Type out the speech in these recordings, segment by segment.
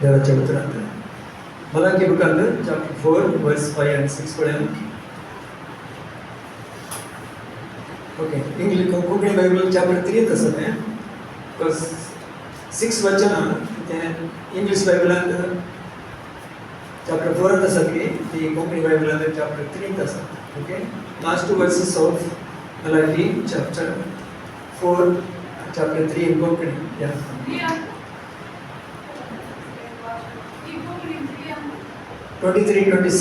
देवाच्या उतरांत Malachi बुकांत chapter 4 verse 5 and 6 पळय. Okay, English Konkani Bible chapter 3 आसा तें, बिकॉज 6 वचनां तें इंग्लिश बायबलांत चॅप्टर 4 आसा ती कोंकणी बायबलांत चॅप्टर 3 आसा. Okay, last 2 versus of Malachi chapter 4 chapter 3 इन कोंकणी. या 23-24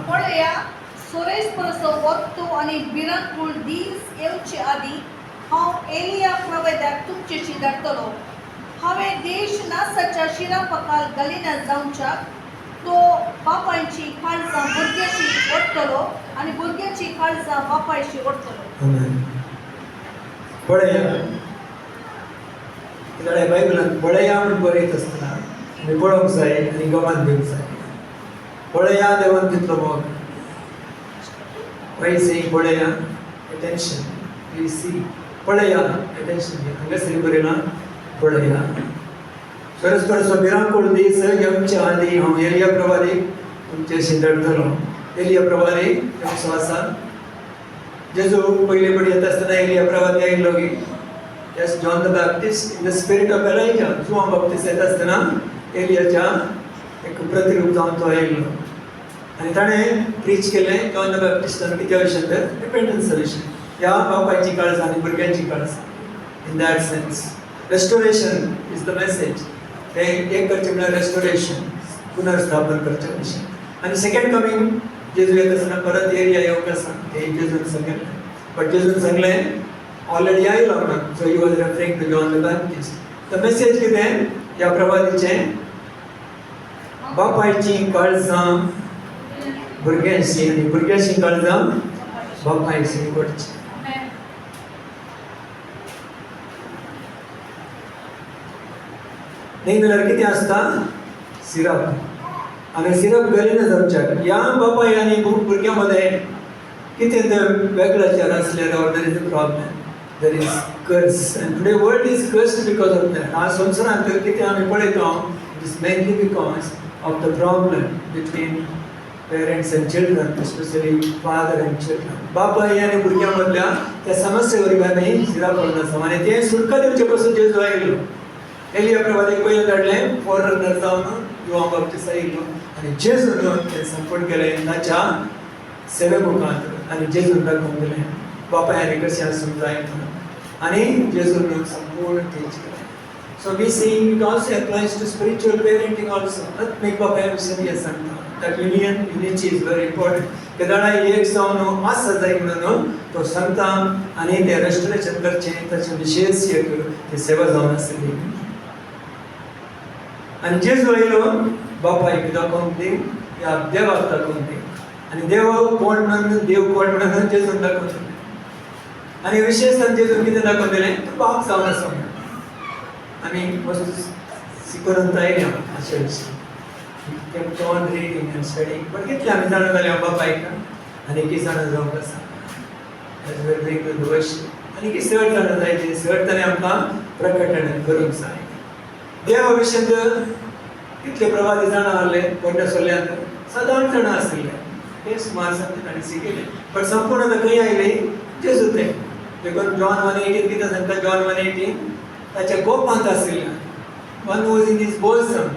पळया सुरेश परसो वक्तो आनी बिरांकूळ दीस येवचे आदी हांव एलिया प्रवेद्याक तुमचेशी धाडटलो. हांवें देश नासाच्या शिरापकाल घालिना जावच्या तो बापायची काळजां भुरग्याची ओडटलो आनी भुरग्याची काळजां बापायची ओडटलो. पळया कित्याक बायबलांत पळया म्हणून बरयत आसतना आमी पळोवंक जाय आनी गमान दिवंक जाय. पळया देवान दितलो मोग. Why is saying पळया? Attention. We see. पळया. Attention. हांगासर बरयलां पळया. परस्पर बिरांकूळ दीस येवचे आदी हांव एलिया प्रवादी तुमचेशी धाडटलो. एलिया प्रवादी विश्वासान जेजू पयले पडी येता आसतना एलिया प्रवादी आयिल्लो की yes, John the Baptist in the spirit of Elijah. John Baptist येता आसतना एलियाच्या एक प्रतिरूप जावन तो आयिल्लो आनी ताणें प्रीच केलें जॉन द बॅप्टिस्टान कित्या विशयी तर रिपेंटन्सा विशयी, ह्या बापायची काळजां आनी भुरग्यांची काळजां. In that sense restoration is the message. तें एक करचें म्हळ्यार रेस्टोरेशन, पुनर्स्थापन करचे विशयी. आनी सेकेंड कमींग जेजू येता आसतना परत एरिया येवंक आसा तें जेजून सांगलें. बट जेजून सांगलें ऑलरेडी आयलो म्हणून. So he was referring to John the Baptist. The message कितें ह्या प्रवादीचें? बापायची काळजां भुरग्यांची आनी भुरग्यांची काळजां बापायची करची. न्ही जाल्यार कितें आसता? सिरप. आनी सिरप घालिना जावच्याक ह्या बापाय आनी भुरग्यां मदें कितें तर वेगळाचार आसल्यार or there is a problem. There is curse and today world is cursed because of that. आज संवसारांत कितें आमी पळयता it is mainly because of the problem between parents and children, especially father and children. बापाय आनी भुरग्यां मदल्या त्या समस्ये वरवीं आमी सिरापण आसा आनी तें सुटका दिवचे पासून जेजू आयिल्लो. एलिया प्रवादीक पयलें धाडलें फॉरनर जावन जॉन बॅप्टिस्ट आयिल्लो आनी जेजून तें संपूर्ण केलें ताच्या सेवेमुखांत आनी जेजून दाखोवन दिलें बापाय आनी कशें आसूंक जाय म्हणून आनी जेजून संपूर्ण टीच केलें. So we see it also applies to spiritual parenting also. Not make बापाय विशयी हें सांगता. That unity is very important. Kedaara एक जावन आसा जाय म्हणून तो सांगता आनी तें रेस्टोरेशन करचें ताचें विशेष एक ती सेवा जावन आसली. आनी जेजू आयलो बापायक दाखोवन दी ह्या देवाक दाखोवन दी आनी देव कोण म्हणून देव कोण म्हणून जेजून दाखोवन दिलें. आनी विशेषतान जेजून कितें दाखोवन दिलें? तो बाप जावन आसा म्हणून. आमी वस्तू शिकून आयल्या अशे विशयी kept on reading and studying. But कितले आमी जाणा जाल्या बापायक आनी की जाणा जावंक आसा as we are doing the worship. आनी की चड जाणा जाय ती चड तरी आमकां प्रकटण करूंक जाय. देवा विशयी कितले प्रवादी जाणा आहले व्हडल्या सोल्यांत सदांच जाणा आसले ते सुमार सांगता आनी शिकयले. बट संपूर्ण आतां खंय आयले? जेजू ते देखून जॉन 1:18 कितें सांगता? जॉन 1:18 ताच्या गोपांत आशिल्ल्या one who is in his bosom.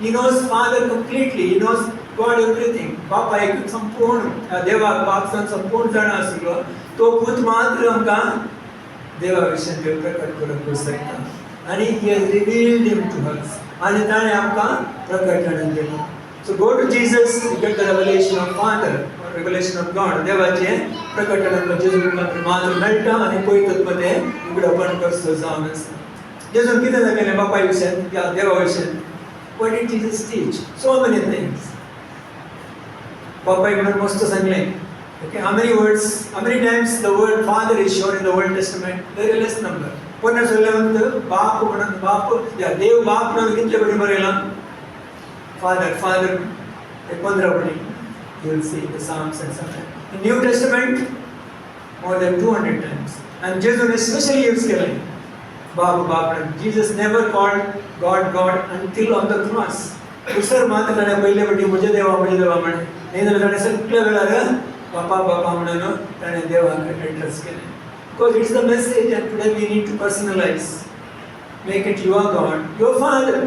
He knows Father completely. He knows God everything. बापा एक संपूर्ण देवाक बाप संपूर्ण जाणा आशिल्लो तो पूत मात्र आमकां देवा विशयी प्रकट करूंक शकता आनी he has revealed him to us आनी ताणें आमकां प्रकटण दिलें. So go to Jesus, you get the revelation of Father or revelation of God. देवाचें प्रकटण जेजू मुखांतल्यान मात्र मेळटा आनी पळयतत तें उगडपण कसो जावन आसा. जेजून कितें दाखयलें बापाय विशयी या देवा विशयी? What did Jesus teach? So many things. बापाय म्हणून मस्त सांगलें. Okay, how many words, how many times the word Father is shown in the Old Testament? Very less number. पुन्हा सोल्ल्यानंतर बाप म्हणून बाप या देव बाप म्हणून कितले बडी बरयलां? Father, Father. 15 buddy. You will see the Psalms and something. In New Testament, more than 200 times. And Jesus especially use केलें. बाप बाप म्हणून. Jesus never called God God until on the cross. दुसर मात्र ताणें पयले फावटी म्हजे देवा म्हणे नाही जाल्यार ताणें सगळ्या वेळार बापा बापा म्हणून ताणें देवाक एड्रेस केलें. Because it's the message and today we need to personalize. Make it your God, your Father.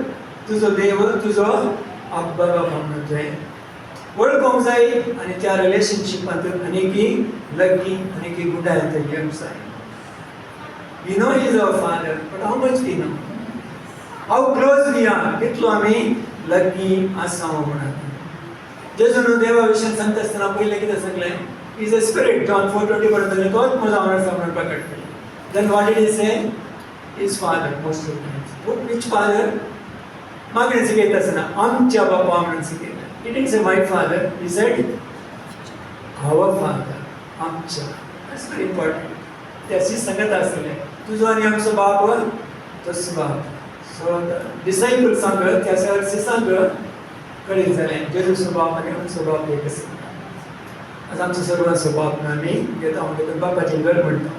तुजो देव, तुजो अब्बा बाबा म्हणून तुवें वळखूंक जाय आनी त्या रिलेशनशिपांत आनीकी लग्गी आनीकी गुडायत येवंक जाय. We know he is our Father, but how much we know? How close we are? कितलो आमी लग्गी आसां म्हणून. जेजून देवा विशयी सांगता आसतना पयलें कितें सांगलें? He is a spirit. John 4:20 पर्यंत तोच म्हजो आवडीचो म्हणून प्रकट केलो. Then what did he say? His Father, most of the times. Which Father? मागणें शिकयता आसतना आमच्या बापा म्हणून शिकयलें. He didn't say my Father. He said our Father. आमच्या. That's very important. ते अशीच सांगत आसलें. तुजो आनी आमचो बाप तोच बाप. So the disciples सांगत त्या शिसांक कळीत जालें जेजूचो बाप आनी आमचो बाप एक आसा. आज आमचो सर्वांचो बाप न्हू आमी घेता हांव ताका बापाचें घर म्हणटा.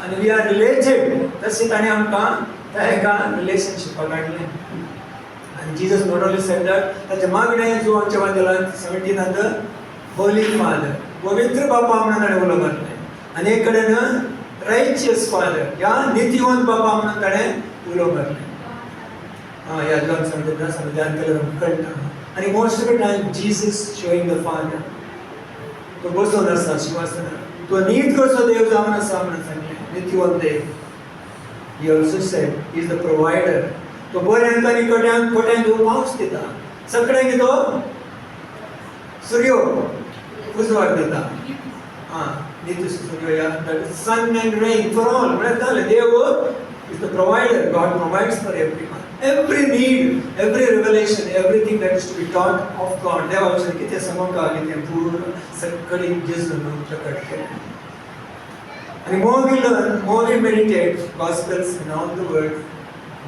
आनी वी आर रिलेटेड. तशें ताणें आमकां त्या एका रिलेशनशिपाक हाडलें. And Jesus not only said that, ताचे मागणें जो आमच्या वांगडान 17 होली फादर, पवित्र बापा म्हणून ताणें उलो मारलें. आनी एक कडेन रायचियस फादर, या नितीवंत बापा म्हणून ताणें उलो मारलें. ह्या जॉन 17 ध्यान केल्यार आमकां कळटा. आनी most of the time Jesus showing the father. तो बसून आसा शिवासना. तो नीत कसो देव जावन आसा म्हणून सांगलें. नितीवंत देव. He also said he is the provider. तो बऱ्यांक आनी कोट्यांक पावस दिता. सगळ्यांक तो सूर्य उजवाड दिता. नित्य सूर्य या sun and rain for all. म्हळ्यार जालें देव is the provider. God provides for everyone. Every need, every revelation, everything that is to be taught of God. देवा विशयी कितें समोका कितें पूर्ण सगळी जेजून प्रकट केलें. And more we learn, more we meditate Gospels in all the world,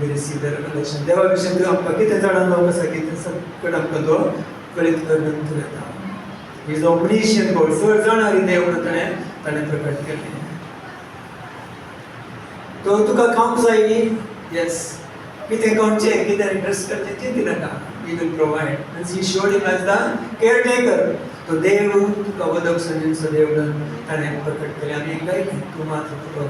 we receive the revelation. देवा विशयी आमकां कितें जाणां आसा कितें सगळें आमकां तो कळीत करून दिता. He is omniscient God. सगळें जाणारी देव म्हणून ताणें प्रकट केलें. तो तुका खावंक जाय? येस. कितें खावचें कितें इंट्रस्ट करचें चिंती नाका. He will provide. And he showed him as the caretaker. तो देव तुका वदक संजीचो देव ताणें प्रकट केलें. आमी काय तूं मात्र तुका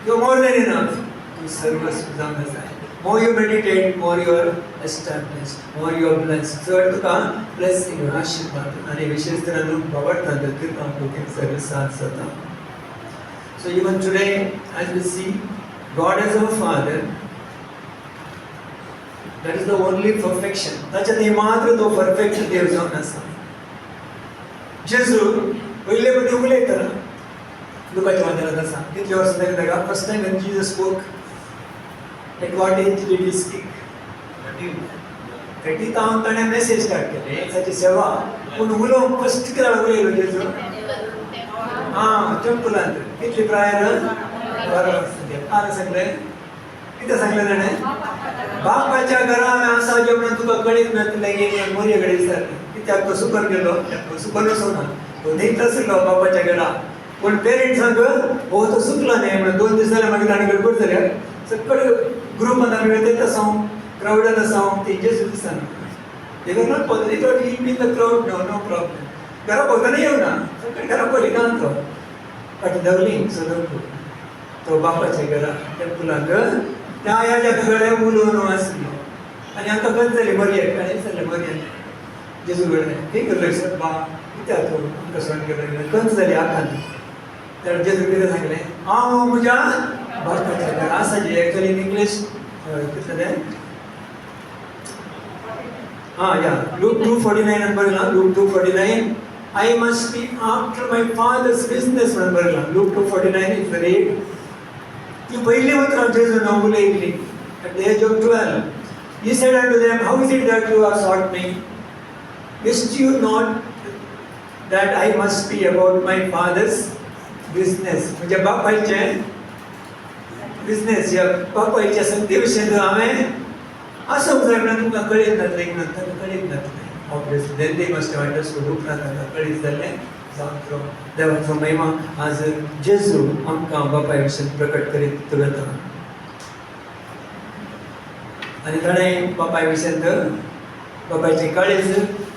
यू मोर देन इनफ. तूं सर्वस्व जावंक जाय. More you meditate, more you are established, more you are blessed. चड तुका ब्लेसिंग आशीर्वाद आनी विशेष तरेन बाबडटा तर आमकां सगळें साथ जाता. So even today as we see God as our Father, that is the only perfection. ताच्या ती मात्र तो परफेक्ट देव जावन आसा. जेजू पयले फावटी उलयतना लुकाच्या वाचनांत आसा. कितले वर्सां जालीं ताका? First time when Jesus spoke, at what age did he speak? 30 तावन ताणें मेसेज स्टार्ट केलें ताची सेवा. पूण उलोवंक फस्ट कितें उलयलो जेजू? टेंपलांत. कितली प्रायर? 12 वर्सांचेर. आनी सांगलें कितें सांगलें ताणें? बापाच्या घरान आसा जें म्हणून तुका कळीत नासलें की मोरये कडेन विचारलें. कित्याक तो सुपर गेलो? तो सुपर वचूना. तो न्हीद आसलो बापाच्या घरा. पूण पेरंट्सांक हो तो सुकलो न्ही म्हणून 2 दीस जाले मागीर ताणें गडबड जाल्यार सगळे ग्रुपान आमी वयता आसा क्रावडान आसा ती जेजू दिसना. They were not bothered. They thought he'll be in the crowd. No problem. घरा भोंवतना येवना. सगळे घरा पयली ना तो. फाटी धांवली सदर तो बापाच्या घरा टेंपलांत त्या ह्याच्या कडेन उलोवन आसलो. आनी आमकां खंय जाली मरयेक आनी जालें मरयेक जेजू कडेन कितें करलें सर बा कित्याक तो आमकां सोड केलें खंय जाली आखान. तर जेजू कितें सांगलें? हांव म्हज्या बापाच्या घरा आसा जी एक्चुअली इन इंग्लीश कितें Luke 2:49 అని బరలా. Luke 2:49 I must be after my father's business అని బరలా. Luke 2:49 is the read. ఈ పైలే మాత్రం చేసిన నవ్వులేకి at the age of 12 he said unto them, how is it that you have sought me? Wist you not that I must be about my father's business? म्हणजे बापाचे business या बापाच्या संगती विशयी हांवें असं जाय म्हणून तुमकां कळीत नासलें की नंतर कळीत नासलें. Obviously then they must have understood उपरांत तांकां कळीत जालें जावं देवाचो महिमा आज जेजू आमकां बापाय विशयी प्रकट करीत वता. आनी ताणें बापाय विशयन बापायचें काळीज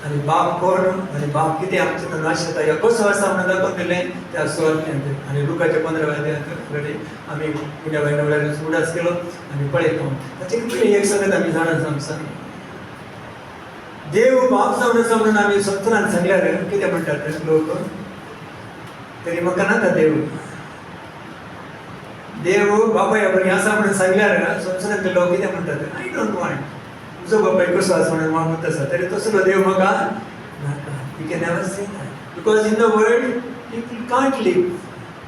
आनी बाप कोण आनी बाप कितें आमचे तांदूळ आसता ह्या कसो आसा म्हणून दाखोवन दिलें त्या सुवातेंत आनी लुकाच्या 15व्या अध्यायांत आमी पुण्या भायल्या उडास केलो आनी पळयता ताचे पयलीं एक संगत आमी जाणा आमचा देव बाप जावन आसा म्हणून आमी संवसारांत सांगल्यार कितें म्हणटात लोक तरी म्हाका नाका देव बापाय बरी आसा म्हणून सांगल्यार संवसारांतले लोक कितें म्हणटात आय डोंट वॉन्ट तुजो बापाय कसो आसा म्हणून मागूत आसा तरी तसलो देव म्हाका नाका you can never say that because in the world people can't live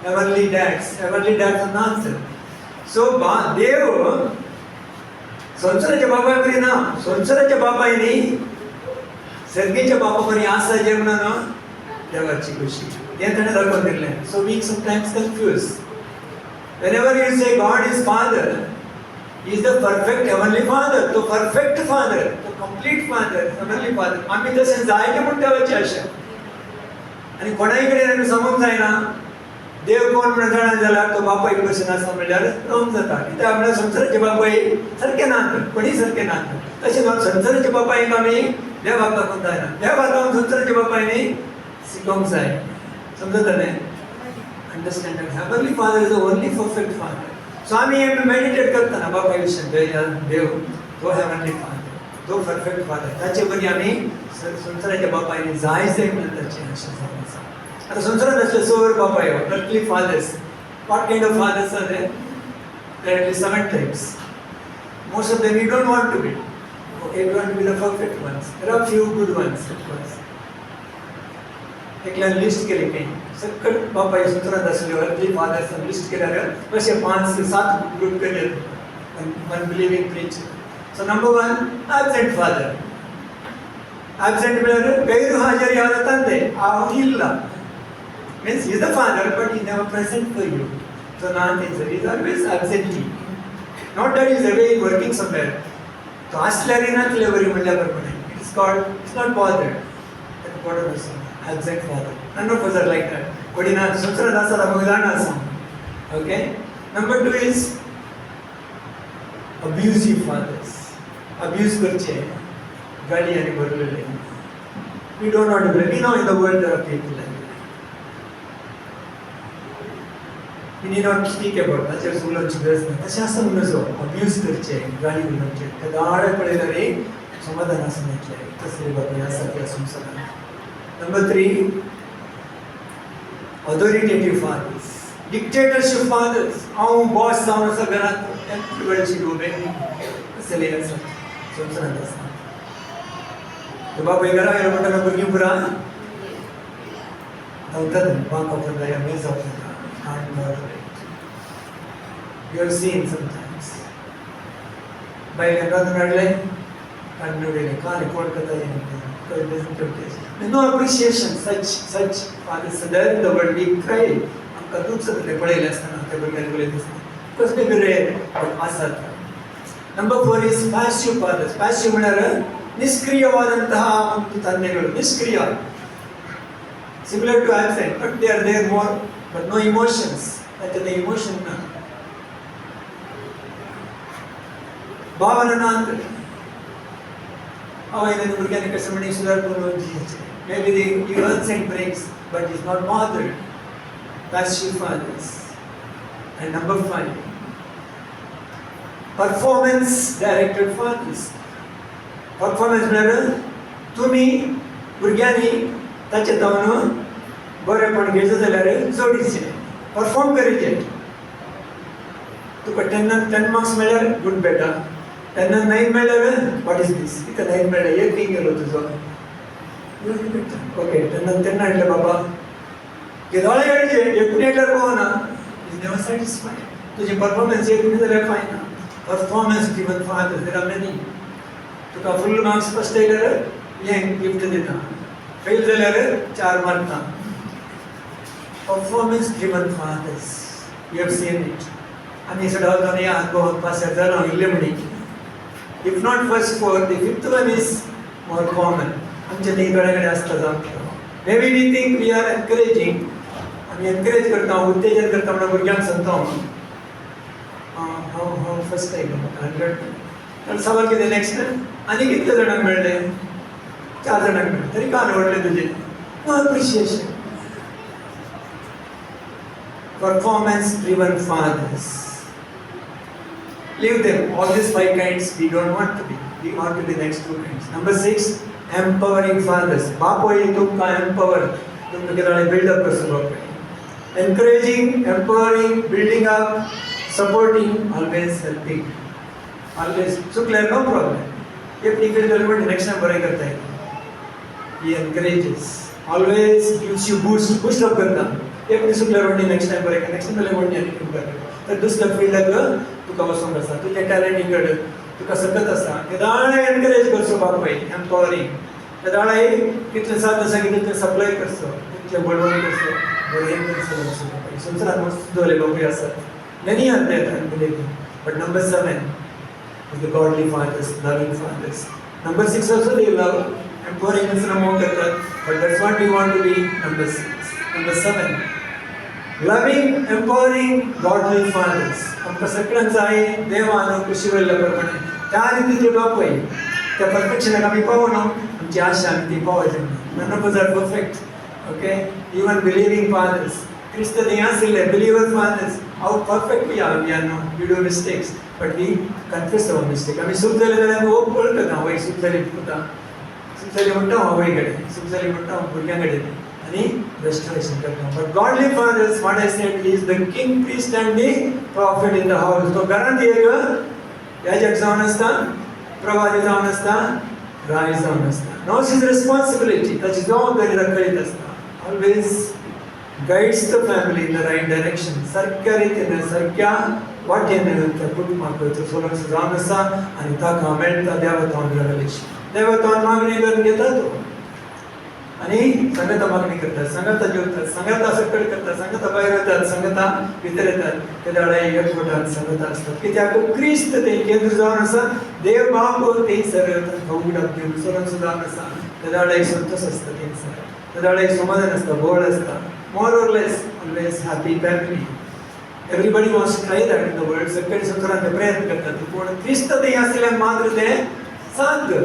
everly that's not so देव संवसाराच्या बापाय बरी ना संवसाराच्या बापाय न्ही सर्गेच्या बापा बरी आसा जे म्हणून देवाची खुशी हें ताणें दाखोवन दिलें so we sometimes confuse whenever you say God is Father, He is the perfect heavenly Father, the perfect Father, the complete Father, heavenly Father. आम्ही तशें जायते म्हूण देवाची आशा आनी कोणाय कडेन आमी समोंक जायना देव कोण म्हणून जाणा जाल्यार तो बापाय भशेन आसा म्हणल्यार रॉंग जाता कित्याक म्हणल्यार संवसाराचे बापाय सारके नात कोणी सारके नात तशें संवसाराच्या बापायक आमी देवाक दाखोवंक जायना देवाक लागून संवसाराच्या बापायनी शिकोवंक जाय समजतलें Understand that Heavenly Father is the only perfect Father. So आम्ही मेडिटेट करतना बापाय विशयन देव तो हेवनली फादर तो परफेक्ट फादर ताचे बरी आमी संवसाराच्या बापायनी जाय म्हणून ताची आशा जावन आसा आतां संवसारांत असले सर बापाय earthly fathers what kind of fathers are there? There are at least 7 types. Most of them we don't want to be. Okay, we want to be the perfect ones. There are few good ones of course. एकल्यान list केली काही सकट बापाय संवसारांत आसले earthly fathers list केल्यार अशे 5 से 7 group केले one believing preacher. So number 1 absent father. Absent म्हळ्यार गैरहाजर ह्या जातात ते हांव इल्ला means he is the father but he never present for you. So not he is always absently. Not that he is away working somewhere. तो आसल्यार नासले बरी म्हणल्या प्रमाणे it is called it's not bothered. That God is absent father. None of us are like that. कोणी ना संवसारांत आसा आमकां जाणा आसा. Okay. Number 2 is abusive fathers. Abuse करचे गाडी आनी भरलेले. We don't want to believe. We know in the world there are people like that. We need not speak about that. Just उलोवची गरज ना. तशें आसा म्हणून जो अब्यूज करचे गाडी उलोवचे कदाळ पळयल्यार समाधान आसा म्हटलें तसले बाबा आसा त्या संवसारांत. Number 3, authoritative fathers, dictatorship fathers. हांव बॉस जावन आसा घरांत everybody should obey me. असले आसा संवसारांत आसा. तो बापाय घरा गेलो म्हणटा भुरगीं पुरा धांवतात बांक वापरून जाय मेज वापरून You have seen sometimes. बायलें रांदून हाडलें काडून उडयलें काल कोण करता No appreciation such fathers there in the world we cry. आमकां दूख जाता पळयलें आसतना त्या भुरग्यांक उलयता आसतना because may be rare but आसात. Number 4 is passive fathers. Passive म्हळ्यार निष्क्रियवाದಂತಹ ತಂದೆಗಳು ನಿಷ್ಕ್ರಿಯ similar to absent but they are there more but no emotions. That's the emotion na Bhavana ಅಂತ ಅವೇನು ಹುಡುಗನ ಕೆಲಸ ಮಾಡಿ ಸುಧಾರಿಸ್ಕೊಂಡು maybe he earns and breaks but he's not bothered. Passive fathers. And number 5, performance directed fathers. Performance म्हळ्यार तुमी भुरग्यांनी ताचे तावन बरेपण घेतलें जाल्यार जोडीचें परफॉर्म करीचें. तुका 10 मार्क्स मेळ्ळ्यार गूड बेटा 10 9 मेळ्ळ्यार वॉट इज दीस तुका 9 मेळ्ळ्यार एक थींग गेलो तुजो ओके 10 हाडले बाबा केदोळे हाडचे एकूण हाडल्यार कोना इज नेवर सॅटिस्फायड. तुजी परफॉर्मन्स एकूण जाल्यार fine. Performance given fathers there are many. तुका फूल मार्क्स फस्ट येयल्यार हें गिफ्ट दिता फेल जाल्यार 4 मारता. Performance given fathers you have seen it. आमी सदां ह्या अनुभवाक पास जालां इल्ले म्हणी if not first 4 the 5th one is more common. आमच्या थंय थोडे कडेन आसता जावं maybe we think we are encouraging आमी एनकरेज करता उत्तेजन करता म्हणून भुरग्यांक सांगता हांव फर्स्ट आयलो 100 सवाल कितें नेक्स्ट आनी कितले जाणांक मेळ्ळे 4 जाणांक मेळ्ळे तरी कान आवडले तुजे no appreciation performance driven fathers leave them all these 5 kinds we don't want to be we want to be the next 2 kinds number 6 empowering fathers बाप होई तुमकां empower तुमकां कितें build up करचो बाप encouraging empowering building up supporting always helping always चुकल्यार no problem if difficult element next time बरें करता he encourages always gives you boost up करता if चुकल्यार next time बरें next time बरें करता तर दुसऱ्या फिल्डाक तुका वचोंक आसा तुजें टॅलंटींगड तुका सकत आसा केदाळे एनकरेज करचो बापूय एम्पॉवरींग केदाळे कितलें साथ आसा की तितलें सप्लाय करचो तितलें बळवण करचो बरें करचो बापूय संवसारांत मस्त दवरले बापूय आसात many are that I believe but number 7 is the godly fathers loving fathers number 6 also they love empowering us more करतात but that's what we want to be number 7 loving empowering godly fathers आमकां सगळ्यांक जाय देवान कशी वयल्या प्रमाणे त्या रितीचे बापूय त्या परफेक्शनाक आमी पावूं न्हू आमची आशा आमी ती पावोवची none of us are perfect okay even believing fathers Christ थंय आशिल्ले believer fathers how perfect we are not we do mistakes but we confess our mistake आमी चूक जाली जाल्यार आमी वळखता हांव चूक जाली म्हणटा हांव आवय कडेन चूक जाली म्हणटा हांव भुरग्यां कडेन आणि restoration करता but godly fathers what I said is the king priest and the prophet in the house तो घरांत एक याजक जावन आसता प्रवादी जावन आसता राय जावन आसता knows his responsibility ताची जबाबदारी रखडीत आसता always guides the family in the right direction सारक्या रितीन सारक्या वाटेन त्या कुटुंबाक चलोवंक जावन आसा आनी ताका मेळटा देवातान रेवलेशन देवातान मागणी करून घेता तो आणि संगता मागणी करतात संगता जेवतात संगता सकट करतात संगता भायर येतात संगता भितर येतात ते दाडे एकवटान संगता असतात कित्याक क्रिस्त ते केंद्र जावन आसा देव बाप ते सगळे उगडाक देव सगळ्यांक सुद्दां आसा ते दाडे एक संतोष आसता तेंचो ते दाडे एक समाधान आसता बोळ आसता more or less always happy family everybody wants to try that in the world सगळे संसारान ते प्रयत्न करतात पूण क्रिस्त ते आसल्यान मात्र ते सांग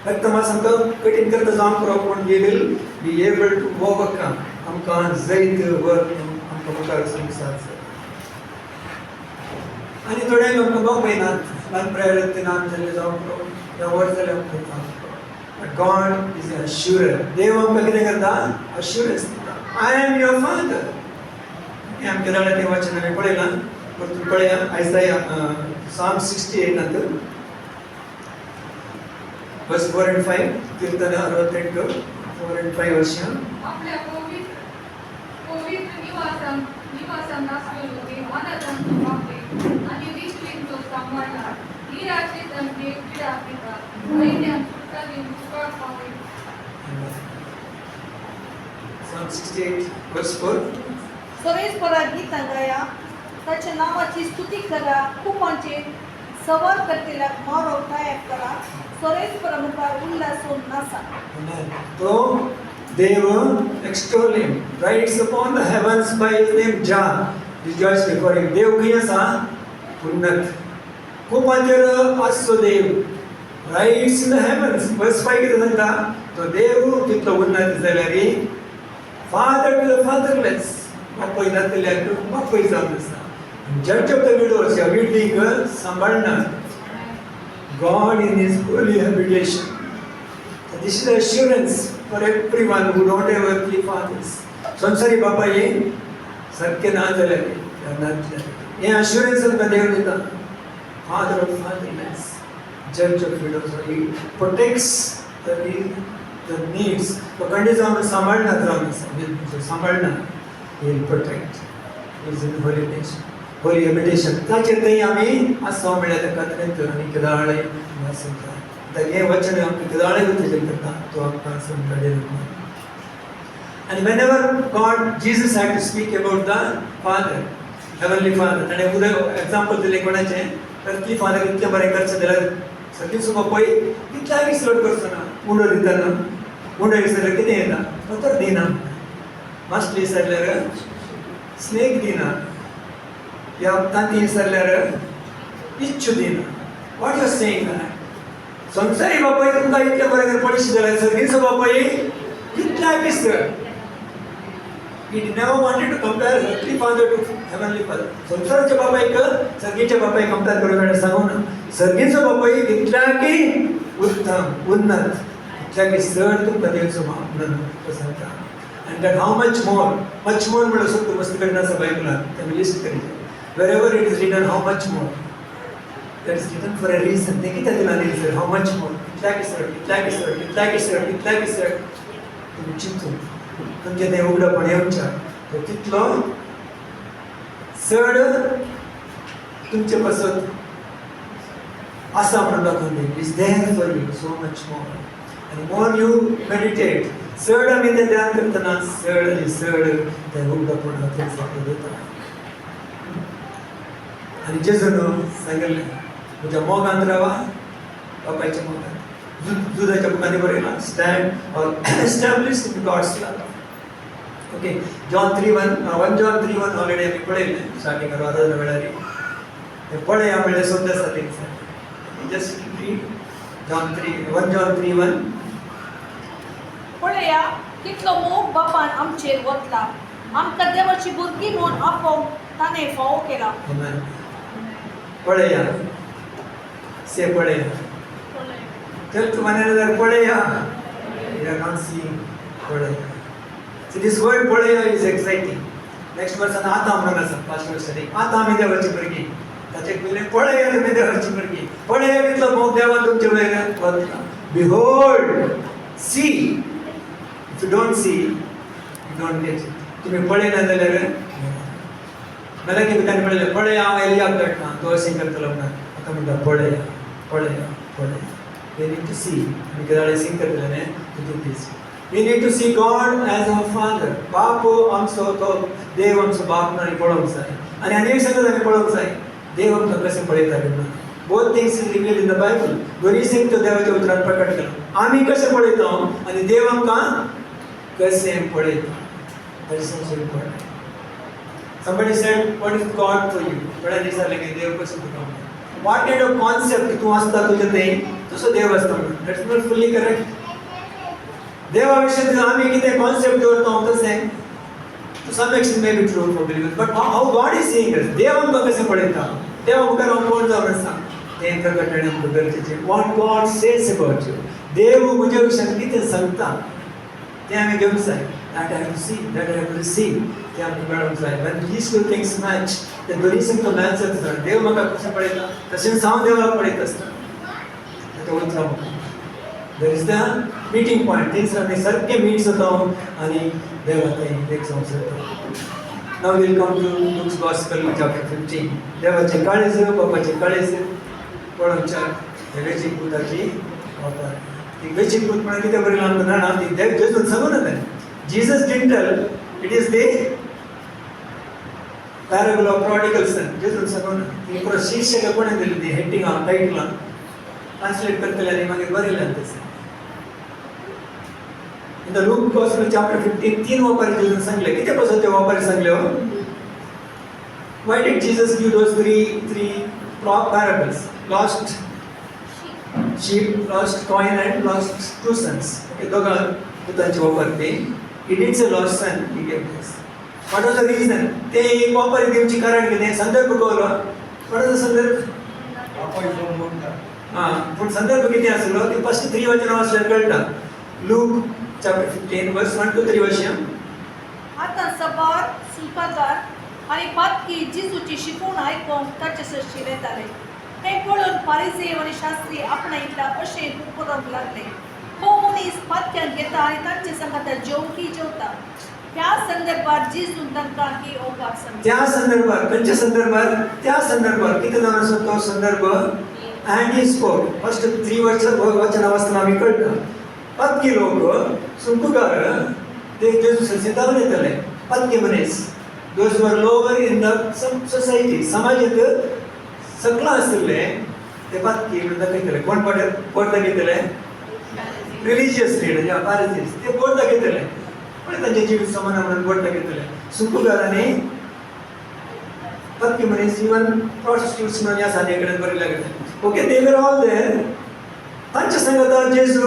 एकदम आमकां कठीण करता जावंक पूण we will be able to overcome आमकां जायत वर्क आमकां मुखार संवसार आनी थोड्यांक आमकां बाप येनात ल्हान प्रायोरिटी नात जाल्ले जावंक त्या व्हड जाले आमकां बट गॉड इज अश्युरर देव आमकां कितें करता अश्युरन्स दिता आय एम युअर फादर हें आमच्या दाळा तें वाचन हांवें पळयलां परतून पळया आयसाया Psalm 68 नंतर verse 4 and 5 कीर्तन 68 4 and 5 वर्षां आपल्या पवित्र निवासान नासलेलो देव अनंत बापे आणि विश्वेचो सांभाळणार ही रात्री तंत्रे क्रीडा पिता दैन्यान सुटकाली मुस्काळ पावे Psalm 68 verse 4 सर्वेस्परात गीतां गाया ताच्या नावाची स्तुती करा खूपांचे सवार करतेल्याक मारो तयार करा सर्वेस्पर मुखार उल्हासून नाचा तो देव extol him writes upon the heavens by his name Jah rejoice before him देव खंय आसा उन्नत खूपांचेर आसचो देव writes in the heavens verse 5 कितें सांगता तो देव तितलो उन्नत जाल्यार father to the fatherless बापूय नातल्याक बापूय जावन आसा जज ऑफ द विडोज ह्या विडीक सांबाळना God in His holy habitation. So this is the assurance for everyone who don't have earthly fathers. संसारी बापा ये सारखे ना जाल्यार हे assurance आमकां देव दिता Father of fatherless, Judge of widows. He protects the needs. तो खंय जावन सांबाळना जावन सांबाळना He will protect. He is in holy nation. Holi हेबिटेशन ताचेर थंय आमी आसो म्हळ्यार त्या खात्रेंत आनी केदाळे वाचता आतां हें वचन आमकां केदाळे तेजेर करता तो आमकां संकडेर आनी whenever God Jesus had to speak about the father heavenly father ताणें उदक एग्जाम्पल दिलें कोणाचें अर्थली फादर इतलें बरें करचें जाल्यार सगळीं सुद्दां पळय कितल्याय विसरट करचो ना उंडो दिता न्हू उंडो विसरल्यार कितें येता दोतोर दिना मास्टर विसरल्यार स्नेक दिना या तांती विसरल्यार इच्छु दिना What you are saying that? संसारी बापाई तुमकां इतले बरें पडीश जाल्यार सर्गीचो बापाई कितल्या पिसर. He never wanted to compare earthly father to heavenly father. संसाराच्या बापायक सर्गीच्या बापायक कंपेअर करपाक सांगू ना. सर्गीचो बापाई कितल्या की उत्तम उन्नत कितल्या की चड तुमकां देवचो बाप सांगता. And that how much more म्हणून शब्द मस्त करना आसा बायबलान तें लिस्ट करीत. Wherever it is written how much more, that is written for a reason. ते कित्याक दिला reason how much more कितल्या की चड तुम्ही चिंतून तुमचे ते उघडपण येवच्या तो तितलो चड तुमचे पासत आसा म्हणून दाखोवन दी. Is there for you so much more. आनी मोर यू मेडिटेट चड आमी तें ध्यान करतना चड आनी चड तें उघडपण तुमकां दिता. आनी जेजून सांगिल्लें तुज्या मोगांत रावा बापायच्या मोगांत. जुदाच्या बुकांनी बरयलां stand or established in God's love. Okay John 3:1 1 John 3:1 already आमी पळयलें स्टार्टिंग आराधना वेळारी. तें पळया म्हणल्यार सोंपें आसा तें. Just read John 3:1. पळया कितलो मोग बापान आमचेर वतला. आमकां देवाची भुरगीं म्हणून आपोवंक ताणें फावो केला. Amen. पळया से पळया. चल तुम्हाला पळया. You are not seeing पळया. So this word पळया is exciting. Next verse आता म्हणून आसा पास्ट वर्सांनी आता आमी देवाची भुरगीं. ताचे पयले पळया तुमी देवाची भुरगीं. पळया कितलो मोग देवान तुमचे वयल्यान वतला. Behold, see. If you don't see, you don't get it. तुम्ही पळयना जाल्यार मला कितें ताणें पळयलें पळया हांव एलियाक धाडटा तो अशें करतलो म्हणून. आतां म्हणटा पळया पळया पळया. We need to see. आमी कितें सिंग करतले न्ही to do this. We need to see God as our Father. बाप आमचो तो देव आमचो बाप म्हणून पळोवंक जाय. आनी आनी एक सांगता आमी पळोवंक जाय देव आमकां कशें पळयता म्हणून. Both things is revealed in the Bible. दोनी सिंग तो देवाच्या उतरांत प्रकट केला. आमी कशें पळयता आनी देव आमकां कशें पळयता. That is also important. Somebody said, what is God for you? बड़ा दिसाले की देव कशें तुका. What kind of concept तूं आसता तुजें तें तसो देव आसता म्हणून. That's not fully correct. देवा विशीं आमी कितें कॉन्सेप्ट दवरता तशें to some extent may be true for believers, but how God is seeing us. देव आमकां कशें पळयता. देव आमकां हांव कोण जावन आसा तें प्रकटणे आमकां गरजेचें. What God says about you. देव म्हज्या विशयान कितें सांगता तें आमी घेवंक जाय. That I have to see, that I have to receive. तें आमकां मेळोंक जाय. When these two things match, तें दोनी सांगता मॅच जाता. देव म्हाका कशें पळयता तशेंच हांव देवाक पळयत आसता. तें वयता म्हाका. There is the meeting point. Things are सारके मीट जाता आनी देवा थंय एक जाता. Now we'll come to Luke's Gospel chapter 15. देवाचें काळीज बापाचें काळीज पळोवच्या वेचीक पुताची वापर. ती वेचीक पूत म्हणून कितें बरयलां आमकां जाणा ती देव जेजून सांगून येता. Jesus didn't tell, it is the parable of prodigal son. जेजून सांगून ती पुरो शीर्षक कोणें दिली ती हेडिंगां टायटलां ट्रान्सलेट करतले आनी मागीर बरयलें तशें. In the Luke Gospel chapter 15 तीन वापारी जेजून सांगले. कितें पासून ते वापारी सांगले हो? Why did Jesus give those three parables? Lost sheep, lost coin and lost two sons. Okay, दोगां पुतांचे वापर. He did say lost son, he gave this. What was the reason? ते एक वापारी दिवची कारण कितें? संदर्भ कळलो. What was the संदर्भ? पूण संदर्भ कितें आसलो ती फस्ट 3 वचनां वाचल्यार कळटा. Luke chapter 15 verse 1 to 3 वाचया. आता सबार सुलकादार आनी पातकी जेजूची शिकवण आयकून ताचे सरशीर येताले. हें पळोवन फारिसेय आनी शास्त्री आपणायतला अशें करूंक लागले. हो मनीस पातक्यान घेता आनी तांचे संगत जेवकी जेवता. त्या संदर्भात जेजून तांकां ही ओंकार सांगता. त्या संदर्भात खंयच्या संदर्भात? त्या संदर्भात कितें जावन आसा तो संदर्भ. And he spoke. फस्ट 3 वचनां वाचतना आमी कळटा. पातकी लोक सुंकुकार ते जेजू सदांच येताले. पातकी मनीस those were lower in the society समाजांत सकला आसले ते पातकी म्हणून दाखयतले. कोण दाखयतले? रिलिजियस लीडर या पारिसीस ते बोट दाखयतले. पण तांचे जीव समान म्हणून बोट दाखयतले. सुंकुकारांनी पातकी मनीस इवन प्रॉस्टिट्यूट्स म्हणून ह्या सादे कडेन बरयल्या गेले. Okay they were all there तांच्या संगत जेजू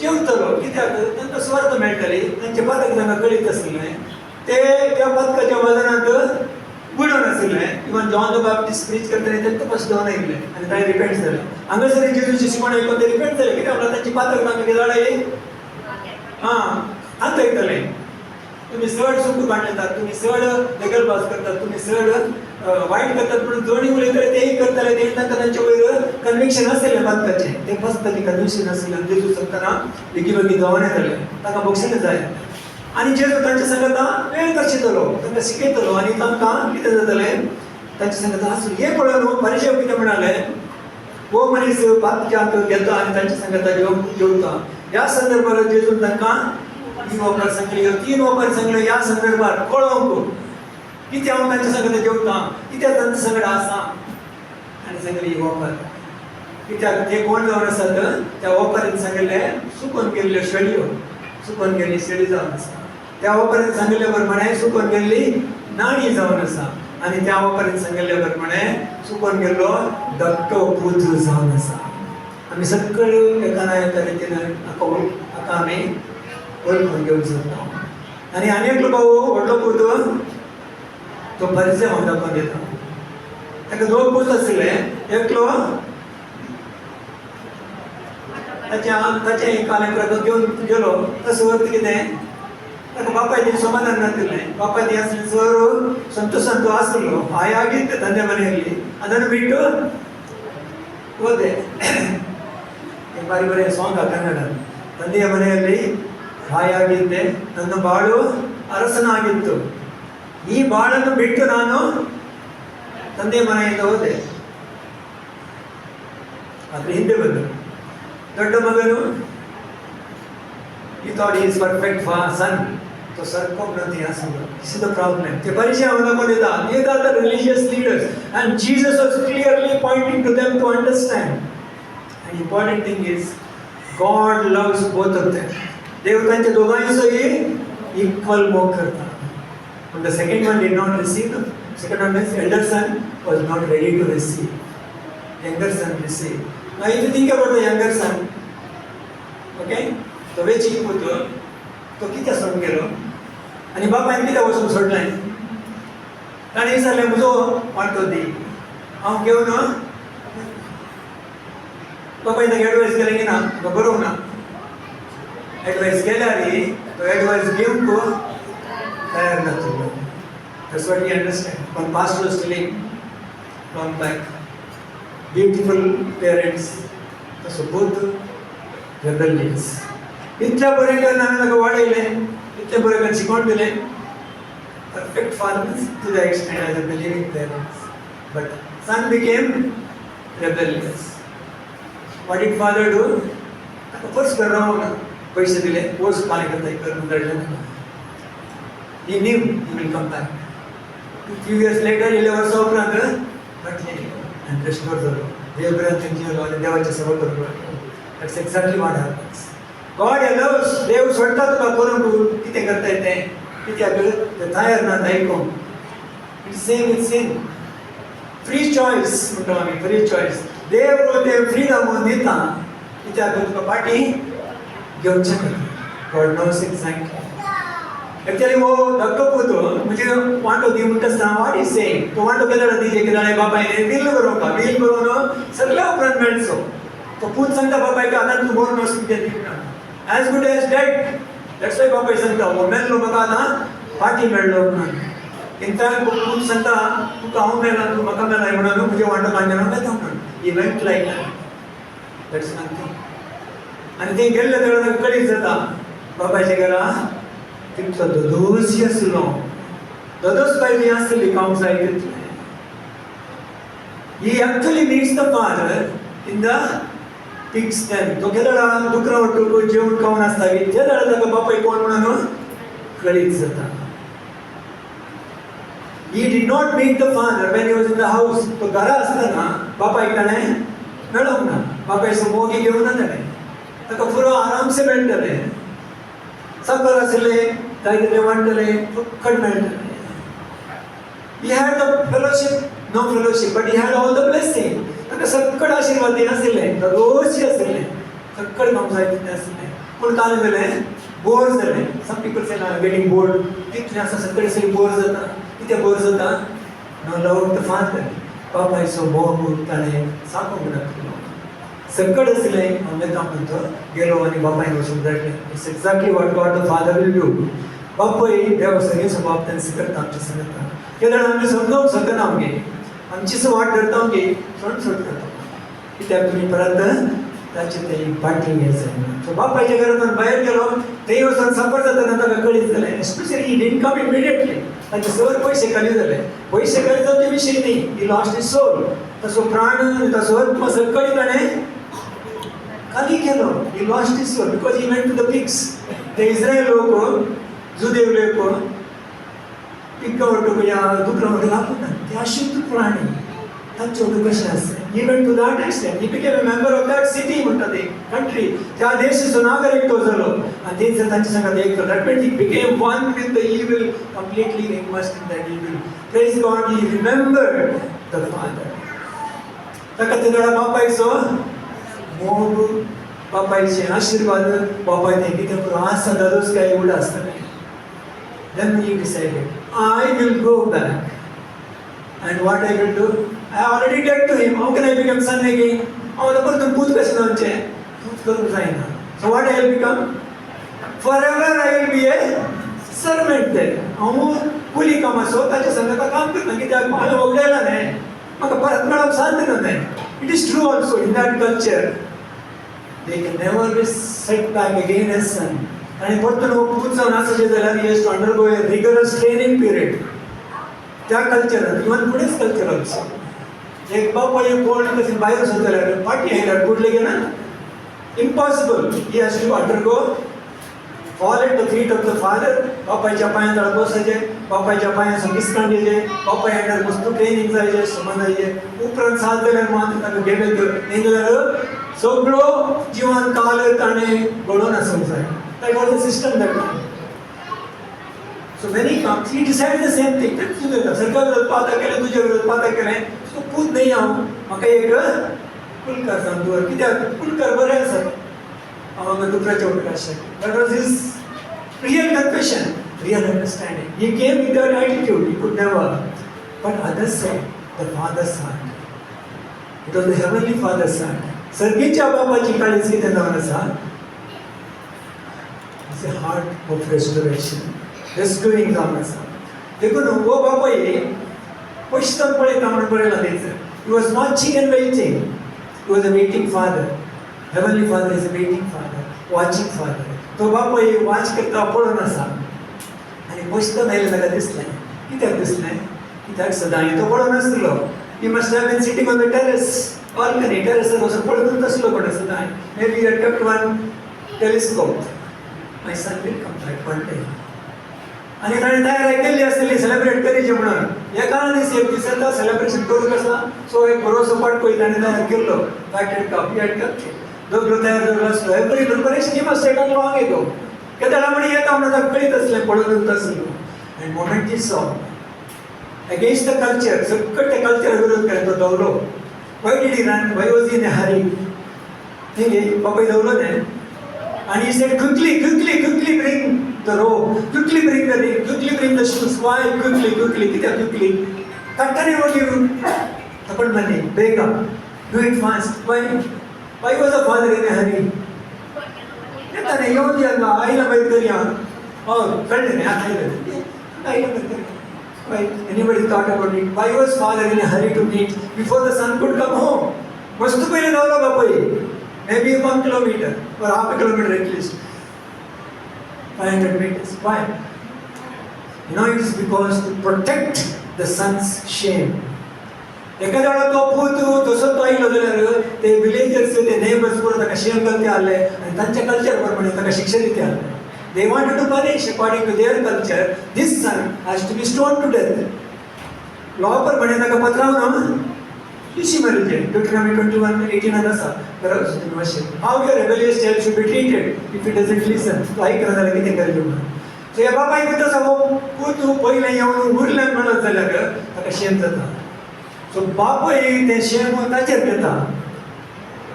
जेवतलो कित्याक तांकां स्वार्थ मेळटली तांचे पदक तांकां कळीत आसलें ते त्या पदकाच्या वजनांत बुडोन आसलें even John the Baptist speech करतना ते तपस घेवन येयले आनी तांणे रिपेंट जाले हांगासर जेजूची शिकवण आयकून ते रिपेंट जाले कित्याक म्हणल्यार तांची पातक तांकां कितें जालें आतां येतलें तुम्ही चड चूक बांडतात तुम्ही चड नगरपास करतात तुम्ही चड वायट करतात म्हणून दोन्ही उलयतले तेही करतले ते तांकां तांचे वयर कन्विक्शन आसलेलें बांदपाचें ते फक्त तांची कन्विक्शन आसलें जेजू सांगतना बेगी बेगी देंवन येतले तांकां बक्षिसां जाय आनी जेजू तांचे संगत वेळ करशितलो तांकां शिकयतलो आनी तांकां कितें जातलें तांचे संगत आसूं हें पळोवन फरिशेव कितें म्हणाले हो मनीस पातक्यांत घेता आनी तांचे संगत जेवता ह्या संदर्भांत जेजून तांकां 3 वपर सांगले 3 वपर सांगले ह्या संदर्भात कळोवंक कित्याक हांव तांचे संगत जेवता कित्याक तांचे संगत आसा आनी सांगले ही वपर कित्याक ते कोण जावन आसात त्या वपरान सांगलें सुकून गेल्ल्यो शेळयो सुकून गेल्ली शेळी जावन आसा त्या वपरान सांगले प्रमाणे सुकून गेल्ली नाणी जावन आसा आनी त्या वपरान सांगले प्रमाणे सुकून गेल्लो धाकटो पूत जावन आसा आमी सगळ्यो एका ना एका रितीन हाका आमी वळखून घेवंक शकता आनी आनी एक भाऊ व्हडलो पूत तो फरिसे म्हणटा दाखोवन दिता ताका 2 पूत आसले एकलो ताचे कालेंकराक घेवन गेलो तसो अर्थ कितें ताका बापाय ती समाधान नासलें बापाय ती आसली सर संतोशान तो आसलो आयागीत ತಂದೆ ಮನೆಯಲ್ಲಿ ಅದನ್ನು ಬಿಟ್ಟು ಹೋದೆ ಬಾರಿ ಬಾರಿ ಸಾಂಗ್ ಕನ್ನಡ ತಂದೆಯ ಮನೆಯಲ್ಲಿ ಹಾಯಾಗಿದ್ದೆ ನನ್ನ ಬಾಳು ಅರಸನಾಗಿತ್ತು ಈ ಬಾಳನ್ನು ಬಿಟ್ಟು ನಾನು ತಂದೆ ಮನೆಯಿಂದ ಹೋದೆ ಆದ್ರೆ ಹಿಂದೆ ಬಂದು ದೊಡ್ಡ ಮಗನು he thought he is perfect son तो सरकोम नहीं आ सकता this is the problem the परिचय होना पड़ेगा these are the religious leaders and Jesus was clearly pointing to them to understand and important thing is God loves both of them देव त्यांच्या दोघांचंही equal मोग करता but the second one did not receive the second one means elder son was not ready to receive younger son received now if you think about the younger son okay तो वेची पुतो तो कित्या सोडून गेलो आनी बापायन कित्याक वचून सोडलें ताणें विचारलें म्हजो वांटो दी हांव घेवन बापायन ताका एडवायस केलें की ना तो बरोवंक ना एडवायस केल्यार तो एडवायस घेवंक तयार नासलो That's what we understand. One pastor was telling long back, beautiful parents, so both rebellious. इतल्या बरें हांवें ताका वाडयलें इतलें बरें शिकोवन दिलें perfect fathers to the extent as a believing parents but son became rebellious what did father do ताका force करून पैसे दिले फोर्स पाले करता करून दडलें he knew he will come back few years later 11 वर्सां उपरांत म्हटलें and restore जालो देव बरें जियलो आनी देवाची सेवा करूंक लागलो that's exactly what happens God allows देव सोडटा तुका करून तूं कितें करता तें कित्याक ते तयार ना आयकूंक it's same with sin free choice म्हणटा आमी फ्री चॉयस देव ते फ्रीडम दिता कित्याक तुका पाटी घेवचें पडटा गॉड नोस एक्झॅक्टली एक्चुअली वो धाकटो पूत म्हणजे वांटो दी म्हणटा आसतना व्हाट इज सेइंग तो वांटो केलो दिजे कितें जालें बापायन बील करून सगळ्या उपरांत मेळचो तो पूत सांगता बापायक आतां तूं बरो नस कितें दिवना as good as dead that's why बापाय सांगता वो मेल्लो म्हाका आतां पाटी मेळ्ळो म्हणून इंता पूत सांगता तुका हांव मेला तूं म्हाका मेलाय म्हणून म्हजे वांटो कांजना मेता म्हणून he went like that's nothing आनी थंय गेल्ले तेन्ना ताका कळीत जाता बापायच्या घरा तितलो दोदोस आसलो दोदोस पायली आसली खावंक जाय तितलें he actually needs the father in the pigs ten तो केदळा दुकरां वाटून जेवण खावन आसता ते दाडा ताका बापाय कोण म्हणून कळीत जाता he did not meet the father when he was in the house तो घरा आसतना बापायक ताणें मेळोंक ना बापाय मोगी घेवून ना ताणें ताका पुरो आरामसे मेळटलें साकर आसलें काय कितें वांटलें फुकट मेळटलें he had the fellowship no fellowship but he had all the blessing ताका सक्कड आशिर्वाद दिनासले दररोजची आसले सक्कड काम जायत आसले पूण काल जालें बोर जालें सम पीपल से गेटिंग बोर्ड कितलें आसा सक्कड आसली बोर जाता कित्याक बोर जाता नो लव द फादर बापायचो मोग ताणें सांगूंक नासलो सक्कड आसलें हांवें काम म्हणतो गेलो आनी बापायन वचून धाडलें it's exactly what God the father will do बापूय देव सगळेचो बाप तांचे करता आमचे सांगता कित्याक आमी समजावंक शकना आमगे आमचीच वाट धरता आमगे सोड करता कित्याक तुमी परत ताचे ते पाटी हें जायना सो बापायच्या घरांतल्यान भायर गेलो थंय वचून सफर जाताना ताका कळीत जालें especially he didn't come immediately ताचे सगळे पयशे खाली जाले पयशे खाली जावचे विशय न्ही ही लॉस्ट इज सोल ताचो प्राण ताचो आत्मा सगळी ताणें खाली केलो he lost is soul because he went to the pigs ते इस्रायल लोक जुदेव लोक पिग्गा वाटूक या दुकरां वाटूक लागूना ते अशुद्ध प्राणी तांचे वाटूक कशें आसा he went to that extent he became a member of that city म्हणटा ते कंट्री त्या देशाचो नागरीक तो जालो आनी तेंच तांचे सांगात एक केलो that means he became one with the evil completely immersed in that evil praise God he remembered the father ताका ते तेडा बापायचो मोग बापायचे आशीर्वाद बापाय तें कितें पुरो आसा जालोच काय एवढं आसतलें then he decided I will go back and what I will do I already did to him how can I become son again हांव परतून पूत कशें जावचें पूत करूंक जायना so what I will become forever I will be a servant there हांव कुली कामाचो ताच्या संगता काम करता कित्याक म्हाका वगडायला न्हय म्हाका परत मेळप साध्य न्हय it is true also in that culture they can never be set back again as son आणि परतून पूत जावन आसचें जाल्यार he has to undergo a rigorous training period त्या कल्चरांत इवन फुडेंच कल्चर ऑल्सो एक बापाय कोण कशें भायर वचत जाल्यार पाटी हायल्यार कुडले घेना impossible he has to undergo fall at the feet of the father बापायच्या पांयां तळ बसचें बापायच्या पांयां संगीत काडचें बापाय हायल्यार वस्तू ट्रेनिंग जायचें समज जायचें उपरांत सात जाल्यार मात ताका गेले न्ही जाल्यार सगळो जिवन काल ताणें घडोवन आसूंक जाय that was the system that time so when he comes he decided the same thing that तुझे सरकार विरोध पाता केलें तुजे विरोध पाता केलें सो पूत न्ही हांव म्हाका एक कुलकार सांग तूं कित्याक कुलकार बरें आसा हांव हांगा दुकराचें वांगडा आशिल्लें that was his real confession real understanding he came with that attitude he could never but others said the father's heart it was the heavenly father's heart सर्गीच्या बापाची काळीज कितें जावन आसा a heart of restoration rescuing जावन आसा देखून हो बापाय पयशें पळयता म्हणून बरयलां थंयसर he was watching and waiting he was a waiting father heavenly father is a waiting father watching father तो बापाय वाच करता पळोवन आसा आनी पयशें आयलें ताका दिसलें कित्याक दिसलें कित्याक सदां तो पळोवन आसलो he must have been sitting on the terrace balcony terrace वचून पळोवन आसलो कोण सदां maybe he had kept one telescope my son will come back one day आणि ताणें तयारी केल्ली आसतली सेलिब्रेट करचें म्हणून एका दीस एक दीस येता सेलिब्रेशन करूंक आसा सो एक बरोसो पाटकोय ताणें तयार केल्लो पॅकेट कप दोगलो तयार जाल्लो आसलो every preparation he must take long ago केदारा म्हणी येता म्हणून ताका कळीत आसलें पळोवन आसलो आनी moment he saw against the culture सकट त्या कल्चरा विरोध केलो तो दवलो why did he run why was he in a hurry हे बापाय दवलो न्हय and he said quickly bring the robe quickly bring the ring quickly bring the shoes why quickly kitya quickly tattane what you tapan mane bega do it fast why was the father in a hurry netane yodi anga aila baidariya oh friend ne aila baidariya why anybody thought about it why was father in a hurry to meet before the son could come home vastu pele davla bapai maybe 1 kilometer or half a kilometer at least 500 meters why it is because to protect the son's shame एखाद्या वेळा तो पूत तसो तो आयलो जाल्यार ते villagers ते नेबर्स पुरो ताका शेम घालते आसले आनी तांच्या कल्चर प्रमाणे ताका शिक्षा दिते आसले they wanted to punish according to their culture this son has to be stoned to death law प्रमाणे ताका पत्रावन इशी मारचे Deuteronomy 21:18 आसा बरोबर तुम्ही वाचन how your rebellious child should be treated if he doesn't listen तो ऐकना जाल्यार कितें करचें म्हणून सो ह्या बापायक तसो पूत पयलें येवन उरलें म्हणत जाल्यार ताका शेम जाता सो बापूय ते शेम ताचेर घेता.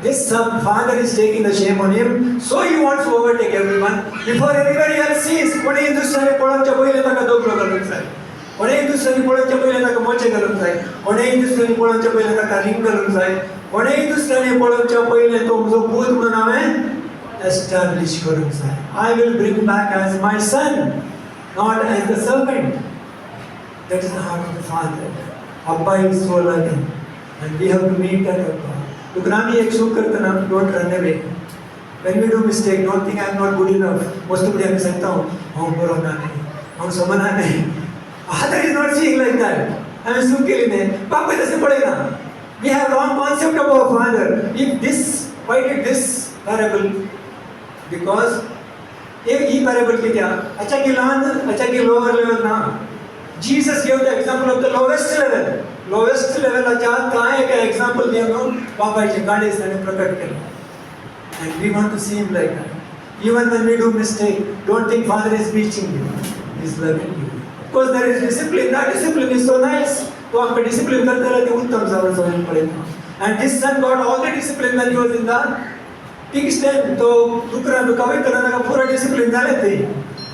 This father is taking the shame on him, so he wants to overtake everyone before anybody else sees. कोणी दुसऱ्याने पळोवच्या पयलीं ताका दोगलो घालूंक जाय. कोणी दुसऱ्याने पळोवच्या पयलीं ताका मोचे घालूंक जाय. कोणी दुसऱ्याने पळोवच्या पयलीं ताका रिंग घालूंक जाय. कोणी दुसऱ्याने पळोवच्या पयलीं तो म्हजो पूत म्हणून हांवें एस्टॅब्लिश करूंक जाय. I will bring back as my son, not as the servant. That is the heart of the father. Abba is so loving and we have to meet that Abba. Look, आम्ही एक चूक करतना don't run away. When we do mistake, don't think I am not good enough. वस्तू पुढे आम्ही सांगता हांव बरो ना नाही, हांव समना नाही. Father is not seeing like that. आम्ही चूक केली नाही. बापूय तसे पळयना. We have wrong concept of our father. If this, why did this parable? Because he parable कित्याक? अच्छा की ल्हान, अच्छा की lower level ना. Jesus gave the example of the lowest level. Lowest level काय एक example दिवन बापायचे गाडीस ताणें प्रकट केलं. And we want to see him like that. Even when we do mistake, don't think Father is preaching you. He is loving you. Of course there is discipline. That discipline is so nice. तो आमकां discipline करताना ते उत्तम जावन पळयता. And this son got all the discipline when he was in the pig's den. तो डुकरां दुखावय ताका पुरो discipline जालें ते.